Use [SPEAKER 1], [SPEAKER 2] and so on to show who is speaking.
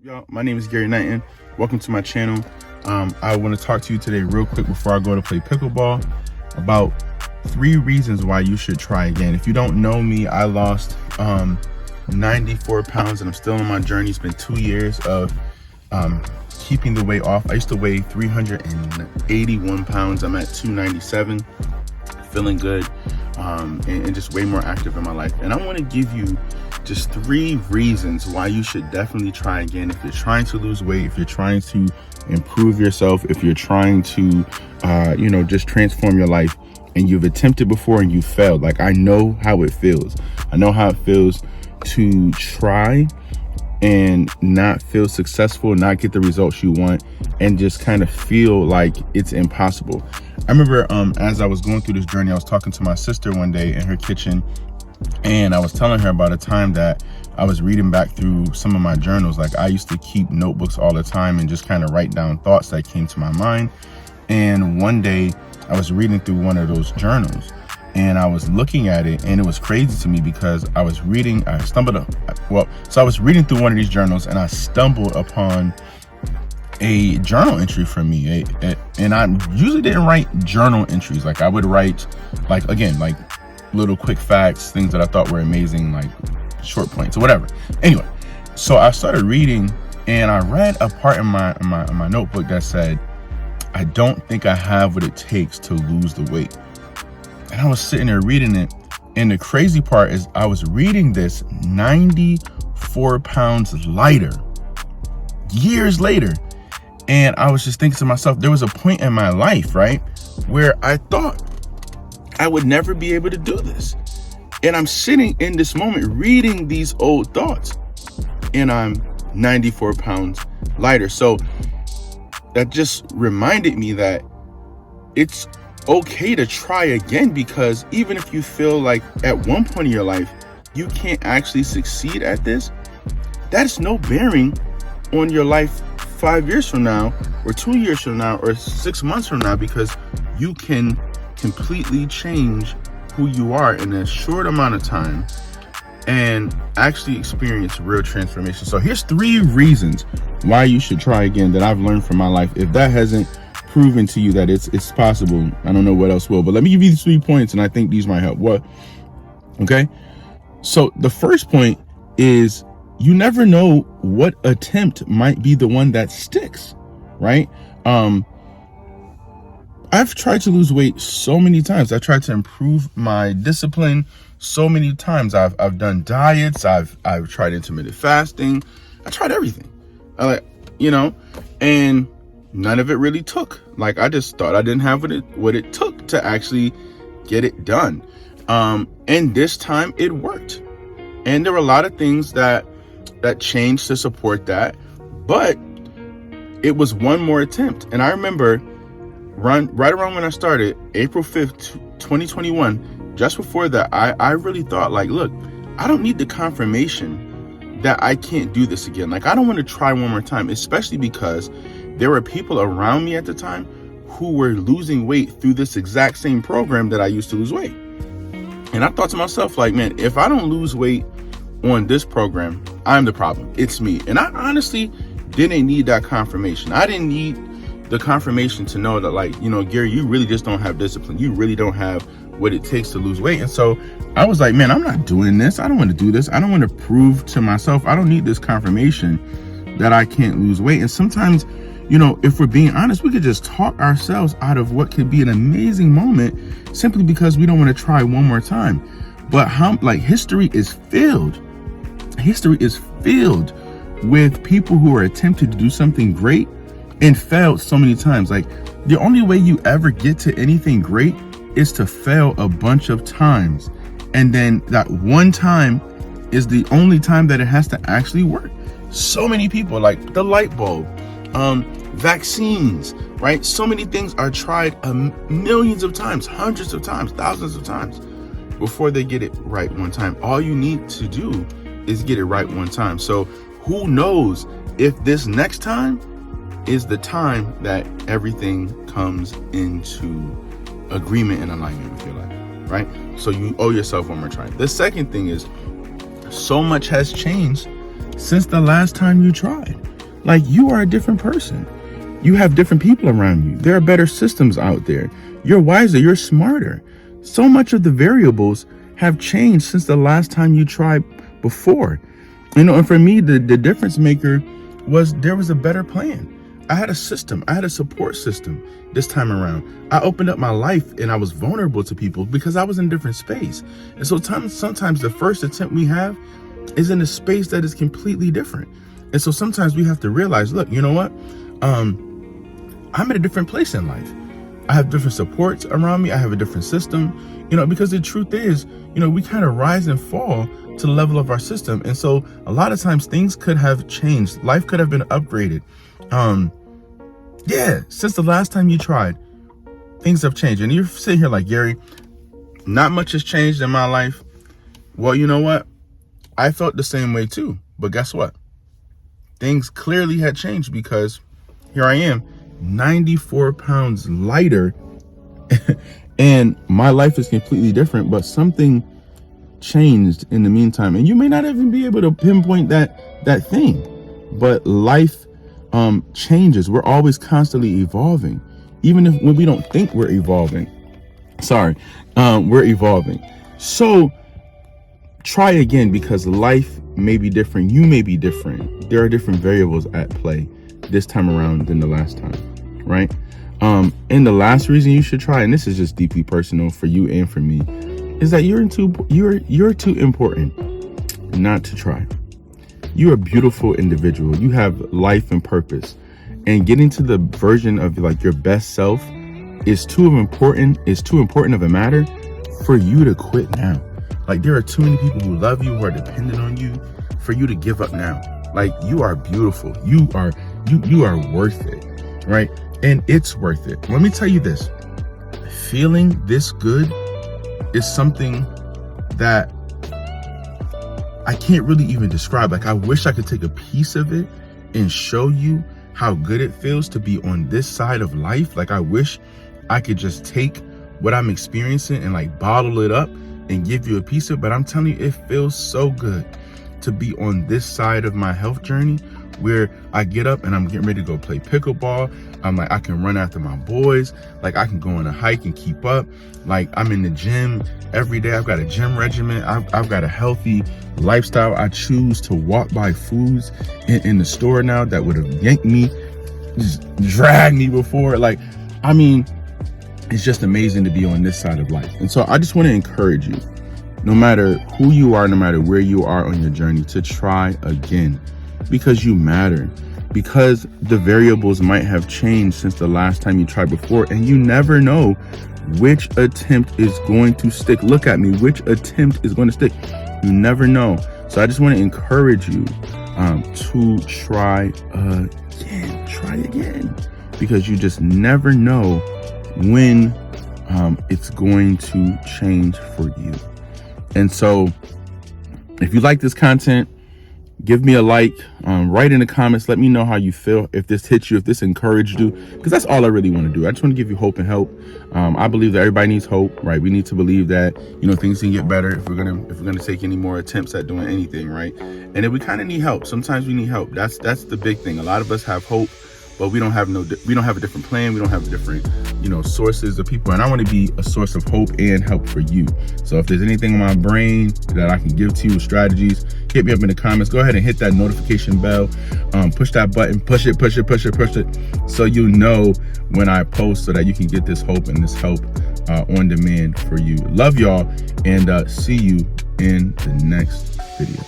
[SPEAKER 1] Y'all, my name is Gary Knighton. Welcome to my channel. I want to talk to you today real quick before I go to play pickleball about 3 reasons why you should try again. If you don't know me, I lost 94 pounds and I'm still on my journey. It's been 2 years of keeping the weight off. I used to weigh 381 pounds. I'm at 297, feeling good, and just way more active in my life. And I want to give you just 3 reasons why you should definitely try again. If you're trying to lose weight, if you're trying to improve yourself, if you're trying to, just transform your life, and you've attempted before and you failed. Like, I know how it feels. I know how it feels to try and not feel successful, not get the results you want, and just kind of feel like it's impossible. I remember as I was going through this journey, I was talking to my sister one day in her kitchen, and I was telling her about a time that I was reading back through some of my journals. Like, I used to keep notebooks all the time and just kind of write down thoughts that came to my mind. And one day I was reading through one of those journals and I was looking at it, and it was crazy to me because I was reading through one of these journals and I stumbled upon a journal entry from me. And I usually didn't write journal entries. Like, I would write like little quick facts, things that I thought were amazing, like short points or whatever. Anyway, so I started reading and I read a part in my notebook that said, I don't think I have what it takes to lose the weight. And I was sitting there reading it, and the crazy part is I was reading this 94 pounds lighter years later. And I was just thinking to myself, there was a point in my life, right, where I thought I would never be able to do this. And I'm sitting in this moment reading these old thoughts, and I'm 94 pounds lighter. So that just reminded me that it's okay to try again, because even if you feel like at one point in your life you can't actually succeed at this, that's no bearing on your life 5 years from now, or 2 years from now, or 6 months from now, because you can completely change who you are in a short amount of time and actually experience real transformation. So here's 3 reasons why you should try again that I've learned from my life. If that hasn't proven to you that it's possible, I don't know what else will. But let me give you these 3 points, and I think these might help. Okay? So the first point is, you never know what attempt might be the one that sticks, right? I've tried to lose weight so many times. I tried to improve my discipline so many times. I've done diets. I've tried intermittent fasting. I tried everything. And none of it really took. Like, I just thought I didn't have what it took to actually get it done. And this time it worked. And there were a lot of things that changed to support that, but it was one more attempt. And I remember right around when I started, April 5th, 2021, just before that, I really thought, like, look, I don't need the confirmation that I can't do this again. Like, I don't want to try one more time, especially because there were people around me at the time who were losing weight through this exact same program that I used to lose weight. And I thought to myself, like, man, if I don't lose weight on this program, I'm the problem. It's me. And I honestly didn't need that confirmation. I didn't need the confirmation to know that, like, Gary, you really just don't have discipline. You really don't have what it takes to lose weight. And so I was like, man, I'm not doing this. I don't want to do this. I don't want to prove to myself. I don't need this confirmation that I can't lose weight. And sometimes, if we're being honest, we could just talk ourselves out of what could be an amazing moment simply because we don't want to try one more time. But history is filled with people who are attempting to do something great and failed so many times. Like, the only way you ever get to anything great is to fail a bunch of times. And then that one time is the only time that it has to actually work. So many people, like the light bulb, vaccines, right? So many things are tried millions of times, hundreds of times, thousands of times before they get it right one time. All you need to do is get it right one time. So who knows if this next time is the time that everything comes into agreement and alignment with your life, right? So you owe yourself one more try. The second thing is, so much has changed since the last time you tried. Like, you are a different person. You have different people around you. There are better systems out there. You're wiser, you're smarter. So much of the variables have changed since the last time you tried before. And for me, the difference maker was there was a better plan. I had a system. I had a support system this time around. I opened up my life and I was vulnerable to people because I was in a different space. And so sometimes the first attempt we have is in a space that is completely different. And so sometimes we have to realize, look, you know what? I'm in a different place in life. I have different supports around me. I have a different system, because the truth is, we kind of rise and fall to the level of our system. And so a lot of times things could have changed. Life could have been upgraded. Since the last time you tried, things have changed. And you're sitting here like, Gary, not much has changed in my life. Well, you know what? I felt the same way too. But guess what? Things clearly had changed because here I am, 94 pounds lighter, and my life is completely different, but something changed in the meantime. And you may not even be able to pinpoint that thing, but life changes. We're always constantly evolving, even when we don't think we're evolving. We're evolving. So try again, because life may be different. You may be different. There are different variables at play this time around than the last time, right? And the last reason you should try, and this is just deeply personal for you and for me, is that you're too important not to try. You're a beautiful individual. You have life and purpose, and getting to the version of like your best self is too important of a matter for you to quit now. Like, there are too many people who love you, who are dependent on you, for you to give up now. Like, you are beautiful. You are worth it, right? And it's worth it. Let me tell you this. Feeling this good is something that I can't really even describe. Like, I wish I could take a piece of it and show you how good it feels to be on this side of life. Like, I wish I could just take what I'm experiencing and like bottle it up and give you a piece of it. But I'm telling you, it feels so good to be on this side of my health journey, where I get up and I'm getting ready to go play pickleball. I'm like, I can run after my boys. Like, I can go on a hike and keep up. Like, I'm in the gym every day. I've got a gym regimen. I've got a healthy lifestyle. I choose to walk by foods in the store now that would have yanked me, just dragged me before. Like, I mean, it's just amazing to be on this side of life. And so I just want to encourage you, no matter who you are, no matter where you are on your journey, to try again, because you matter, because the variables might have changed since the last time you tried before, and you never know which attempt is going to stick. Look at me, which attempt is going to stick. You never know. So I just want to encourage you to try again, because you just never know when it's going to change for you. And so if you like this content, give me a like, write in the comments, let me know how you feel, if this hit you, if this encouraged you, because that's all I really want to do. I just want to give you hope and help. I believe that everybody needs hope, right? We need to believe that, things can get better if we're gonna take any more attempts at doing anything, right? And then we kind of need help. Sometimes we need help. That's the big thing. A lot of us have hope, but we don't have a different plan. We don't have different, sources of people. And I want to be a source of hope and help for you. So if there's anything in my brain that I can give to you with strategies, hit me up in the comments. Go ahead and hit that notification bell. Push that button, push it. So you know when I post, so that you can get this hope and this help on demand for you. Love y'all, and see you in the next video.